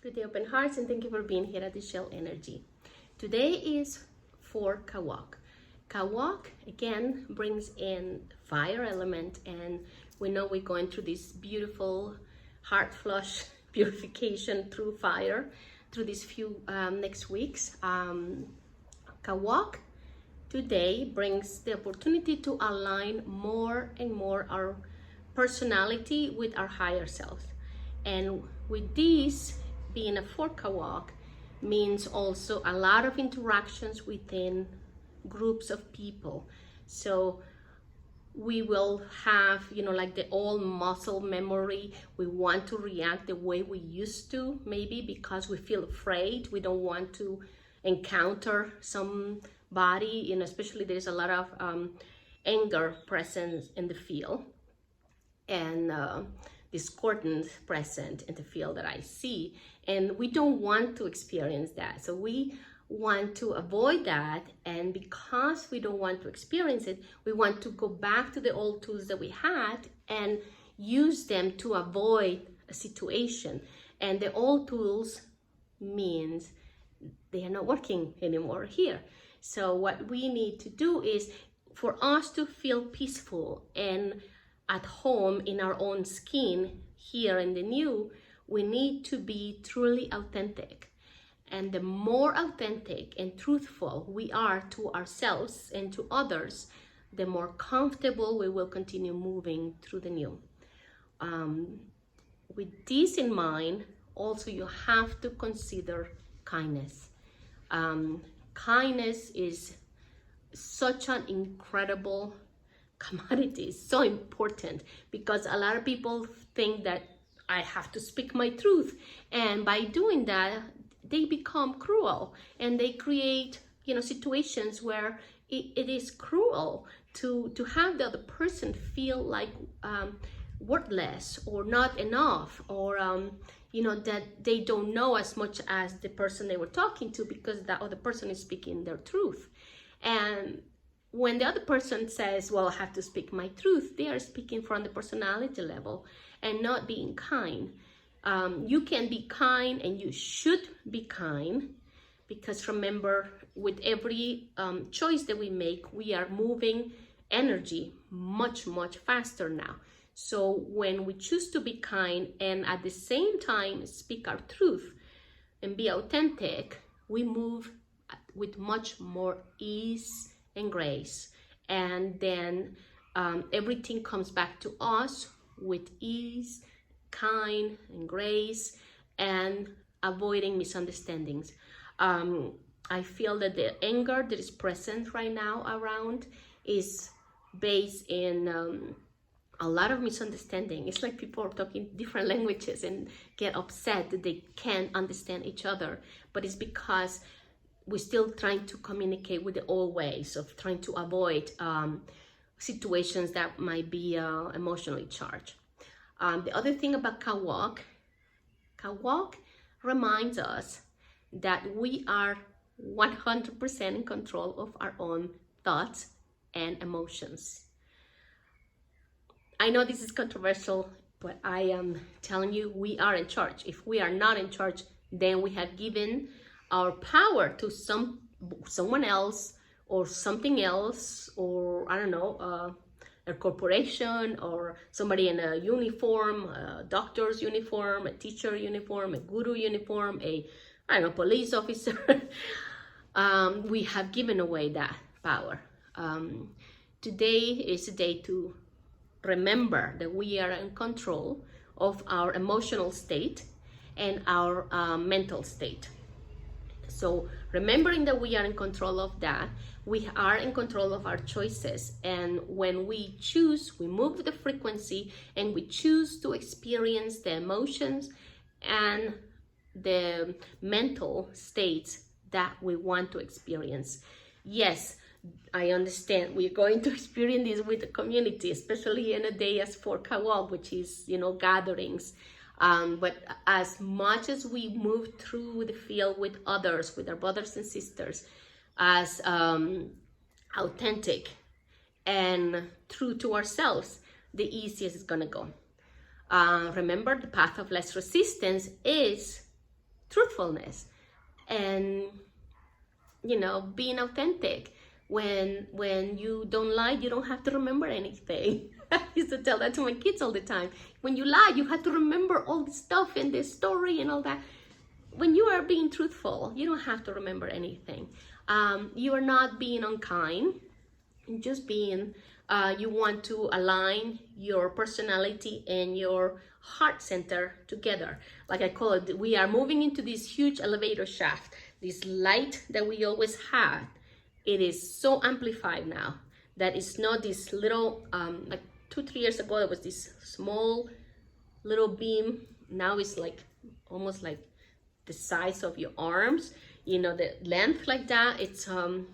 Good day, open hearts, and thank you for being here at the Shell Energy. Today is for Kawoq. Kawoq again brings in fire element, and we know we're going through this beautiful heart flush purification through fire through these few next weeks. Kawoq today brings the opportunity to align more and more our personality with our higher self, and with this being a fourth Kawoq means also a lot of interactions within groups of people. So we will have, like the old muscle memory. We want to react the way we used to, maybe because we feel afraid. We don't want to encounter somebody, especially there's a lot of anger present in the field, and discordance present in the field that I see, and we don't want to experience that. So we want to avoid that, and because we don't want to experience it, we want to go back to the old tools that we had and use them to avoid a situation. And the old tools means they are not working anymore here. So what we need to do is for us to feel peaceful and at home in our own skin here in the new, we need to be truly authentic. And the more authentic and truthful we are to ourselves and to others, the more comfortable we will continue moving through the new. With this in mind, also you have to consider kindness. Kindness is such an incredible commodity. Is so important because a lot of people think that I have to speak my truth, and by doing that they become cruel, and they create situations where it is cruel to have the other person feel like worthless or not enough, or that they don't know as much as the person they were talking to because that other person is speaking their truth. And when the other person says, well, I have to speak my truth, they are speaking from the personality level and not being kind. You can be kind, and you should be kind, because remember, with every choice that we make, we are moving energy much, much faster now. So when we choose to be kind and at the same time speak our truth and be authentic, we move with much more ease and grace, and then everything comes back to us with ease, kind and grace, and avoiding misunderstandings. I feel that the anger that is present right now around is based in a lot of misunderstanding. It's like people are talking different languages and get upset that they can't understand each other, but it's because we're still trying to communicate with the old ways of trying to avoid situations that might be emotionally charged. The other thing about Kawoq reminds us that we are 100% in control of our own thoughts and emotions. I know this is controversial, but I am telling you, we are in charge. If we are not in charge, then we have given our power to someone else or something else, or I don't know, a corporation or somebody in a uniform, a doctor's uniform, a teacher uniform, a guru uniform, police officer. We have given away that power. Today is a day to remember that we are in control of our emotional state and our mental state. So remembering that we are in control of that, we are in control of our choices. And when we choose, we move the frequency and we choose to experience the emotions and the mental states that we want to experience. Yes, I understand we're going to experience this with the community, especially in a day as for Kawoq, which is, gatherings. But as much as we move through the field with others, with our brothers and sisters, as authentic and true to ourselves, the easiest is gonna go. Remember, the path of less resistance is truthfulness and, you know, being authentic. When you don't lie, you don't have to remember anything. I used to tell that to my kids all the time. When you lie, you have to remember all the stuff in this story and all that. When you are being truthful, you don't have to remember anything. You are not being unkind, just being, you want to align your personality and your heart center together. Like I call it, we are moving into this huge elevator shaft. This light that we always had, it is so amplified now that it's not this little, like 2-3 years ago, it was this small little beam. Now it's like almost like the size of your arms, you know, the length like that. It's and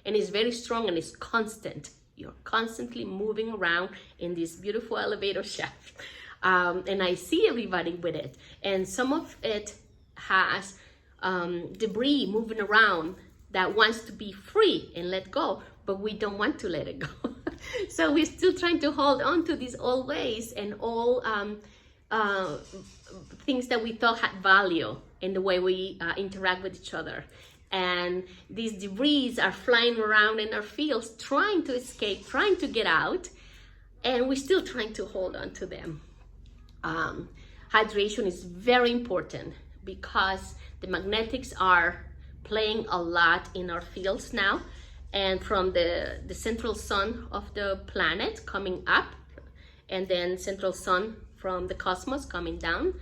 it's very strong and it's constant. You're constantly moving around in this beautiful elevator shaft. And I see everybody with it, and some of it has debris moving around that wants to be free and let go, but we don't want to let it go. So we're still trying to hold on to these old ways and all things that we thought had value in the way we interact with each other. And these debris are flying around in our fields, trying to escape, trying to get out, and we're still trying to hold on to them. Hydration is very important because the magnetics are playing a lot in our fields now, and from the central sun of the planet coming up, and then central sun from the cosmos coming down,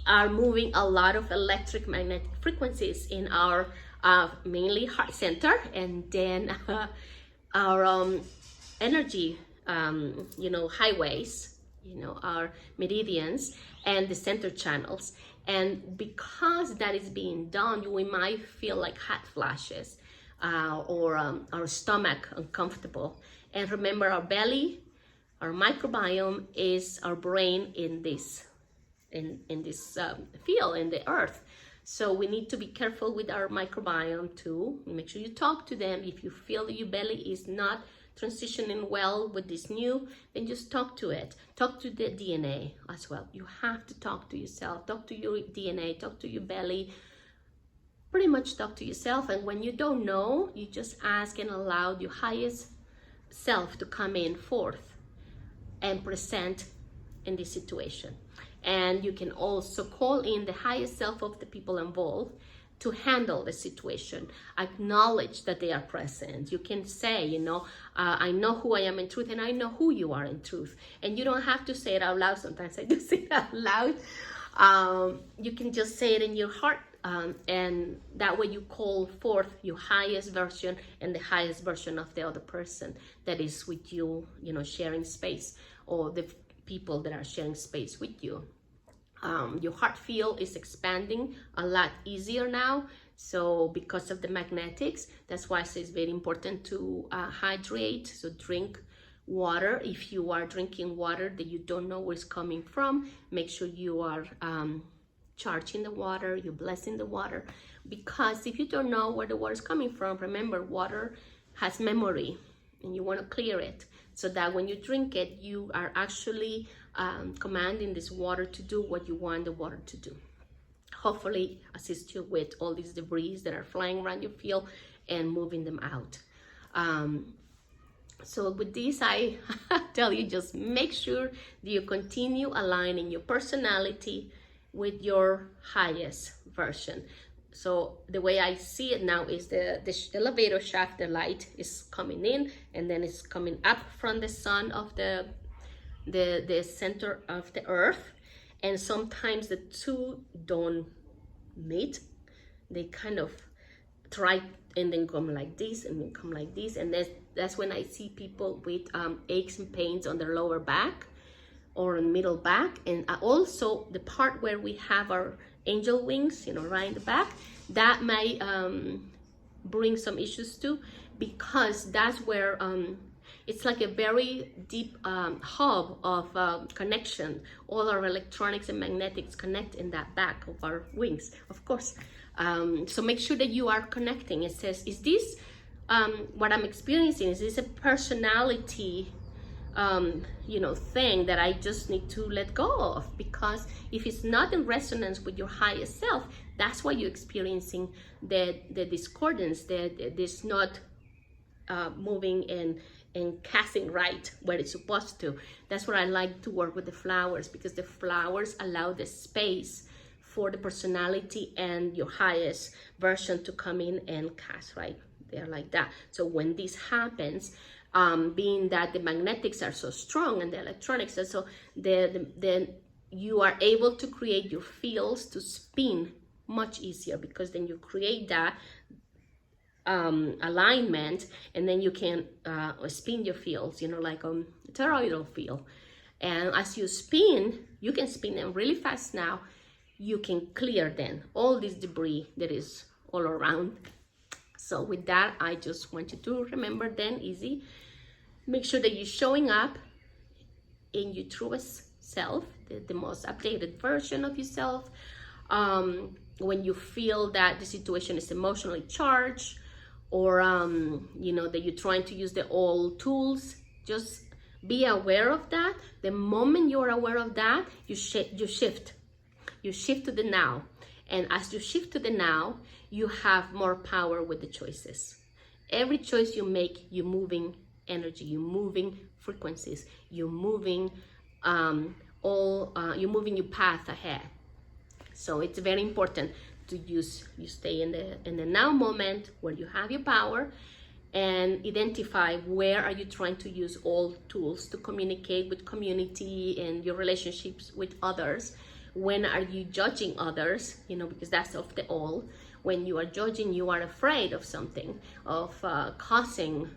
are moving a lot of electromagnetic frequencies in our mainly heart center, and then our energy, you know, highways, you know, our meridians and the center channels. And because that is being done, we might feel like hot flashes or our stomach uncomfortable. And remember, our belly, our microbiome is our brain in this field, in the earth. So we need to be careful with our microbiome too. Make sure you talk to them. If you feel that your belly is not transitioning well with this new, then just talk to it. Talk to the DNA as well. You have to talk to yourself. Talk to your DNA. Talk to your belly. Pretty much talk to yourself. And when you don't know, you just ask and allow your highest self to come in forth and present in this situation. And you can also call in the highest self of the people involved to handle the situation. Acknowledge that they are present. You can say, you know, I know who I am in truth, and I know who you are in truth. And you don't have to say it out loud. Sometimes I do say it out loud. You can just say it in your heart, and that way you call forth your highest version and the highest version of the other person that is with you, you know, sharing space, or the people that are sharing space with you. Your heart field is expanding a lot easier now. So because of the magnetics, that's why I say it's very important to hydrate. So drink water. If you are drinking water that you don't know where it's coming from, make sure you are charging the water, you're blessing the water. Because if you don't know where the water is coming from, remember, water has memory, and you want to clear it so that when you drink it, you are actually commanding this water to do what you want the water to do. Hopefully assist you with all these debris that are flying around your field and moving them out. So with this, I tell you, just make sure that you continue aligning your personality with your highest version. So the way I see it now is the elevator shaft, the light is coming in, and then it's coming up from the sun of the center of the earth. And sometimes the two don't meet. They kind of try and then come like this and then come like this. And that's when I see people with aches and pains on their lower back or in middle back. And also the part where we have our angel wings, you know, right in the back, that may bring some issues too, because that's where it's like a very deep hub of connection. All our electronics and magnetics connect in that back of our wings, of course. So make sure that you are connecting. It says, is this what I'm experiencing? Is this a personality thing that I just need to let go of, because if it's not in resonance with your highest self, that's why you're experiencing the discordance, that there's not moving and casting right where it's supposed to. That's where I like to work with the flowers, because the flowers allow the space for the personality and your highest version to come in and cast right there like that. So when this happens, being that the magnetics are so strong and the electronics are so, then you are able to create your fields to spin much easier, because then you create that alignment, and then you can spin your fields, like a toroidal field. And as you spin, you can spin them really fast now. You can clear then all this debris that is all around. So with that, I just want you to remember then, easy, make sure that you're showing up in your truest self, the most updated version of yourself. When you feel that the situation is emotionally charged, or that you're trying to use the old tools, just be aware of that. The moment you're aware of that, you shift to the now. And as you shift to the now, you have more power with the choices. Every choice you make, you're moving energy, you're moving frequencies, you're moving you're moving your path ahead. So it's very important to you stay in the now moment where you have your power, and identify where are you trying to use all tools to communicate with community and your relationships with others. When are you judging others, because that's of the all. When you are judging, you are afraid of something, of causing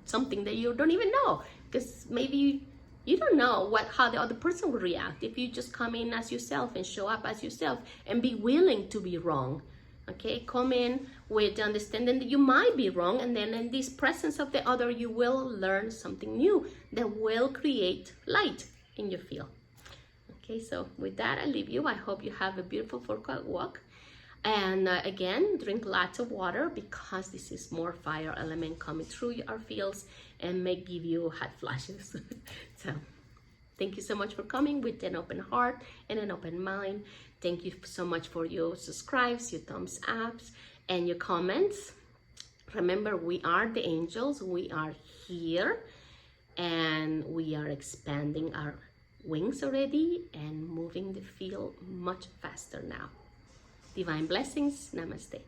something that you don't even know, because maybe you don't know how the other person will react if you just come in as yourself and show up as yourself and be willing to be wrong. Okay, come in with the understanding that you might be wrong, and then in this presence of the other, you will learn something new that will create light in your field. Okay, so with that, I leave you. I hope you have a beautiful Kawoq. And again, drink lots of water, because this is more fire element coming through our fields and may give you hot flashes. So thank you so much for coming with an open heart and an open mind. Thank you so much for your subscribes, your thumbs ups, and your comments. Remember, we are the angels. We are here, and we are expanding our wings already and moving the field much faster now. Divine blessings. Namaste.